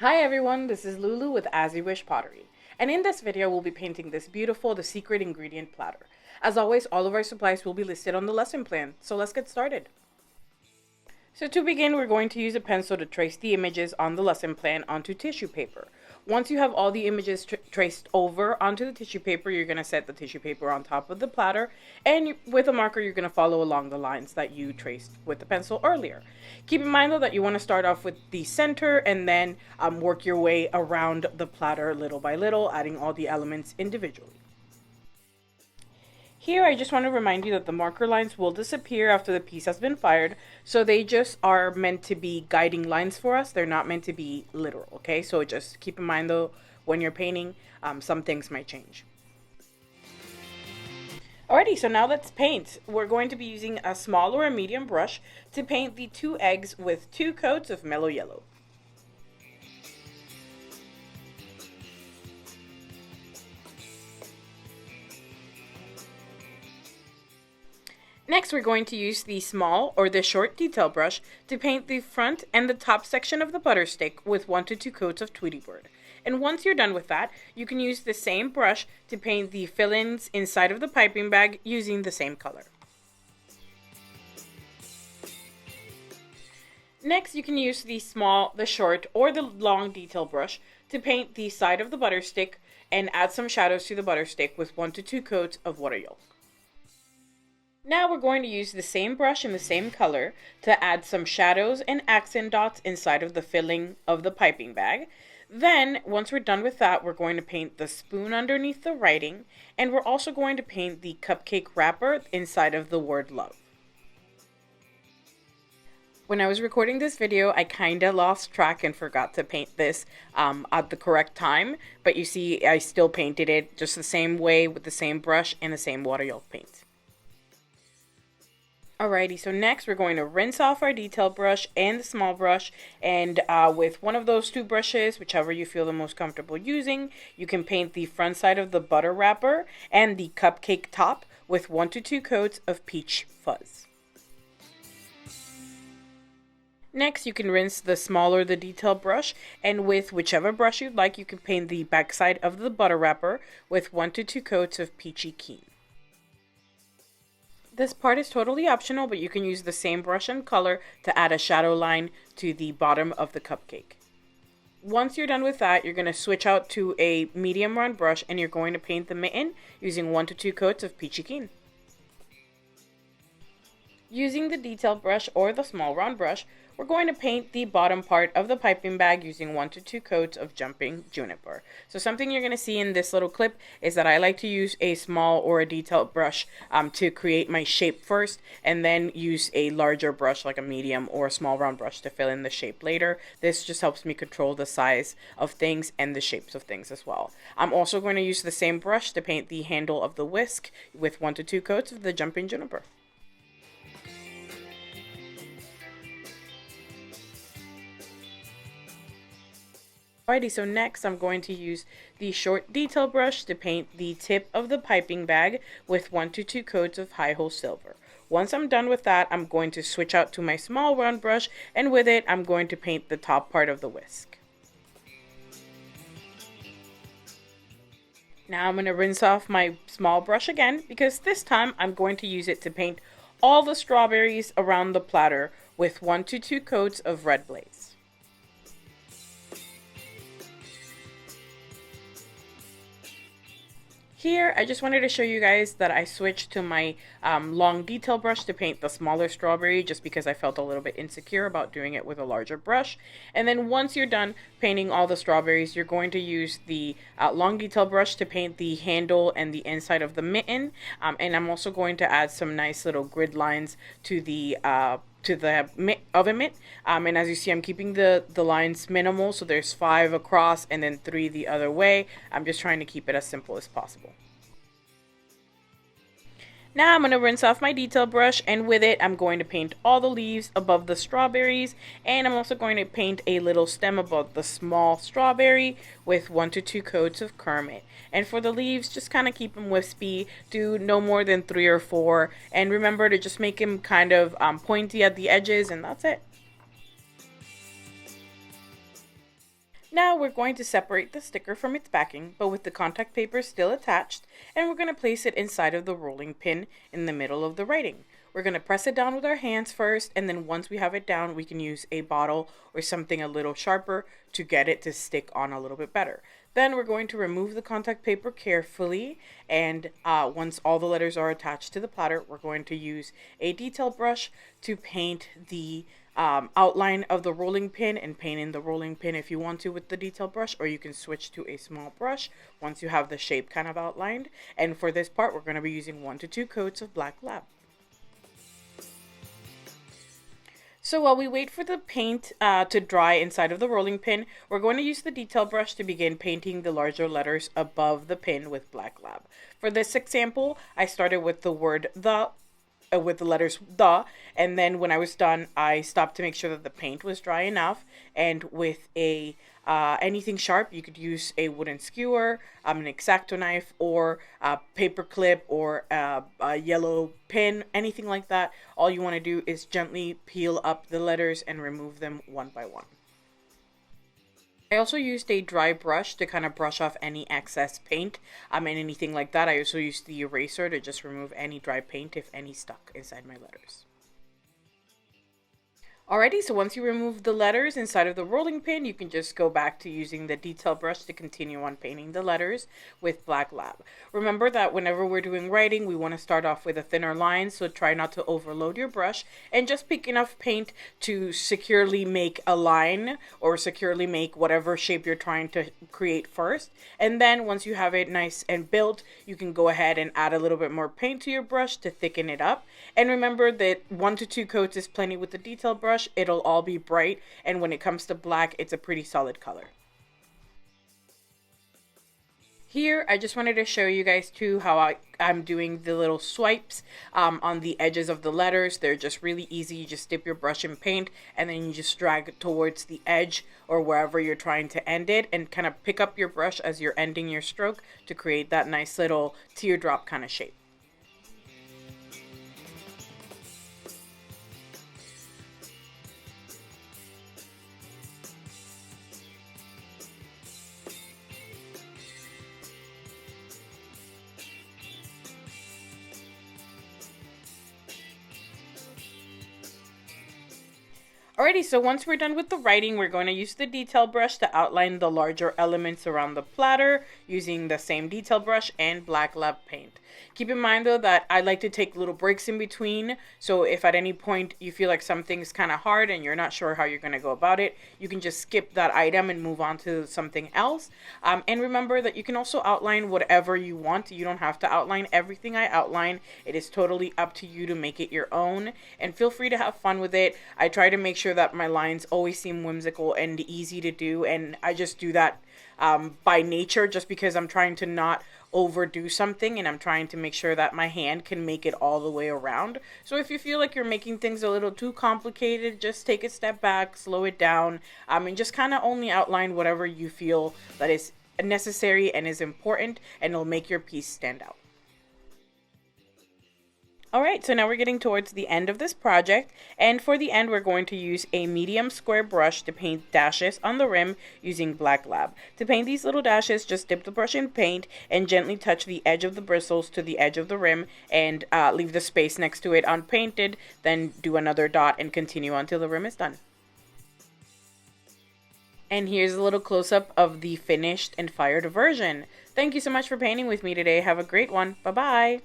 Hi everyone, this is Lulu with As You Wish Pottery, and in this video we'll be painting this beautiful The Secret Ingredient platter. As always, all of our supplies will be listed on the lesson plan, so let's get started. So to begin, we're going to use a pencil to trace the images on the lesson plan onto tissue paper. Once you have all the images traced over onto the tissue paper, you're going to set the tissue paper on top of the platter, and with a marker you're going to follow along the lines that you traced with the pencil earlier. Keep in mind though that you want to start off with the center and then work your way around the platter little by little, adding all the elements individually. Here, I just want to remind you that the marker lines will disappear after the piece has been fired, so they just are meant to be guiding lines for us. They're not meant to be literal, okay? So just keep in mind though, when you're painting, some things might change. Alrighty, so now let's paint. We're going to be using a small or a medium brush to paint the 2 eggs with 2 coats of mellow yellow. Next, we're going to use the small or the short detail brush to paint the front and the top section of the butter stick with 1 to 2 coats of Tweety Bird. And once you're done with that, you can use the same brush to paint the fill-ins inside of the piping bag using the same color. Next, you can use the small, the short, or the long detail brush to paint the side of the butter stick and add some shadows to the butter stick with 1 to 2 coats of water yolk. Now we're going to use the same brush in the same color to add some shadows and accent dots inside of the filling of the piping bag. Then, once we're done with that, we're going to paint the spoon underneath the writing, and we're also going to paint the cupcake wrapper inside of the word love. When I was recording this video, I kinda lost track and forgot to paint this at the correct time, but you see I still painted it just the same way with the same brush and the same water yolk paint. Alrighty, so next we're going to rinse off our detail brush and the small brush, and with one of those 2 brushes, whichever you feel the most comfortable using, you can paint the front side of the butter wrapper and the cupcake top with 1 to 2 coats of peach fuzz. Next, you can rinse the smaller the detail brush, and with whichever brush you'd like, you can paint the backside of the butter wrapper with 1 to 2 coats of peachy keen. This part is totally optional, but you can use the same brush and color to add a shadow line to the bottom of the cupcake. Once you're done with that, you're going to switch out to a medium round brush and you're going to paint the mitten using 1 to 2 coats of peachy keen. Using the detail brush or the small round brush, we're going to paint the bottom part of the piping bag using 1 to 2 coats of jumping juniper. So something you're going to see in this little clip is that I like to use a small or a detail brush to create my shape first, and then use a larger brush like a medium or a small round brush to fill in the shape later. This just helps me control the size of things and the shapes of things as well. I'm also going to use the same brush to paint the handle of the whisk with 1 to 2 coats of the jumping juniper. Alrighty, so next I'm going to use the short detail brush to paint the tip of the piping bag with 1 to 2 coats of high hole silver. Once I'm done with that, I'm going to switch out to my small round brush, and with it I'm going to paint the top part of the whisk. Now I'm going to rinse off my small brush again, because this time I'm going to use it to paint all the strawberries around the platter with 1 to 2 coats of red blaze. Here, I just wanted to show you guys that I switched to my long detail brush to paint the smaller strawberry, just because I felt a little bit insecure about doing it with a larger brush. And then once you're done painting all the strawberries, you're going to use the long detail brush to paint the handle and the inside of the mitten. And I'm also going to add some nice little grid lines to the oven mitt, and as you see, I'm keeping the lines minimal, so there's 5 across and then 3 the other way. I'm just trying to keep it as simple as possible. Now I'm going to rinse off my detail brush, and with it I'm going to paint all the leaves above the strawberries, and I'm also going to paint a little stem above the small strawberry with 1 to 2 coats of Kermit. And for the leaves, just kind of keep them wispy, do no more than 3 or 4, and remember to just make them kind of pointy at the edges, and that's it. Now we're going to separate the sticker from its backing, but with the contact paper still attached, and we're going to place it inside of the rolling pin in the middle of the writing. We're going to press it down with our hands first, and then once we have it down, we can use a bottle or something a little sharper to get it to stick on a little bit better. Then we're going to remove the contact paper carefully, and once all the letters are attached to the platter, we're going to use a detail brush to paint the outline of the rolling pin and paint in the rolling pin if you want to with the detail brush, or you can switch to a small brush once you have the shape kind of outlined. And for this part, we're going to be using 1 to 2 coats of Black Lab. So while we wait for the paint to dry inside of the rolling pin, we're going to use the detail brush to begin painting the larger letters above the pin with Black Lab. For this example, I started with the word the, with the letters the, and then when I was done, I stopped to make sure that the paint was dry enough, and with a anything sharp, you could use a wooden skewer, an X-Acto knife, or a paper clip, or a yellow pin, anything like that. All you want to do is gently peel up the letters and remove them one by one. I also used a dry brush to kind of brush off any excess paint and anything like that. I also used the eraser to just remove any dry paint if any stuck inside my letters. Alrighty, so once you remove the letters inside of the rolling pin, you can just go back to using the detail brush to continue on painting the letters with Black Lab. Remember that whenever we're doing writing, we want to start off with a thinner line, so try not to overload your brush and just pick enough paint to securely make a line or securely make whatever shape you're trying to create first. And then once you have it nice and built, you can go ahead and add a little bit more paint to your brush to thicken it up. And remember that 1 to 2 coats is plenty with the detail brush. It'll all be bright, and when it comes to black, it's a pretty solid color. Here, I just wanted to show you guys too how I'm doing the little swipes on the edges of the letters. They're just really easy. You just dip your brush in paint, and then you just drag it towards the edge or wherever you're trying to end it, and kind of pick up your brush as you're ending your stroke to create that nice little teardrop kind of shape. Alrighty, so once we're done with the writing, we're going to use the detail brush to outline the larger elements around the platter using the same detail brush and Black Lab paint. Keep in mind though that I like to take little breaks in between, so if at any point you feel like something's kind of hard and you're not sure how you're going to go about it, you can just skip that item and move on to something else. And remember that you can also outline whatever you want. You don't have to outline everything I outline. It is totally up to you to make it your own, and feel free to have fun with it. I try to make sure that my lines always seem whimsical and easy to do, and I just do that by nature, just because I'm trying to not overdo something, and I'm trying to make sure that my hand can make it all the way around. So if you feel like you're making things a little too complicated, just take a step back, slow it down, and just kind of only outline whatever you feel that is necessary and is important, and it'll make your piece stand out. Alright, so now we're getting towards the end of this project, and for the end we're going to use a medium square brush to paint dashes on the rim using Black Lab. To paint these little dashes, just dip the brush in paint and gently touch the edge of the bristles to the edge of the rim, and leave the space next to it unpainted, then do another dot and continue until the rim is done. And here's a little close-up of the finished and fired version. Thank you so much for painting with me today. Have a great one. Bye-bye.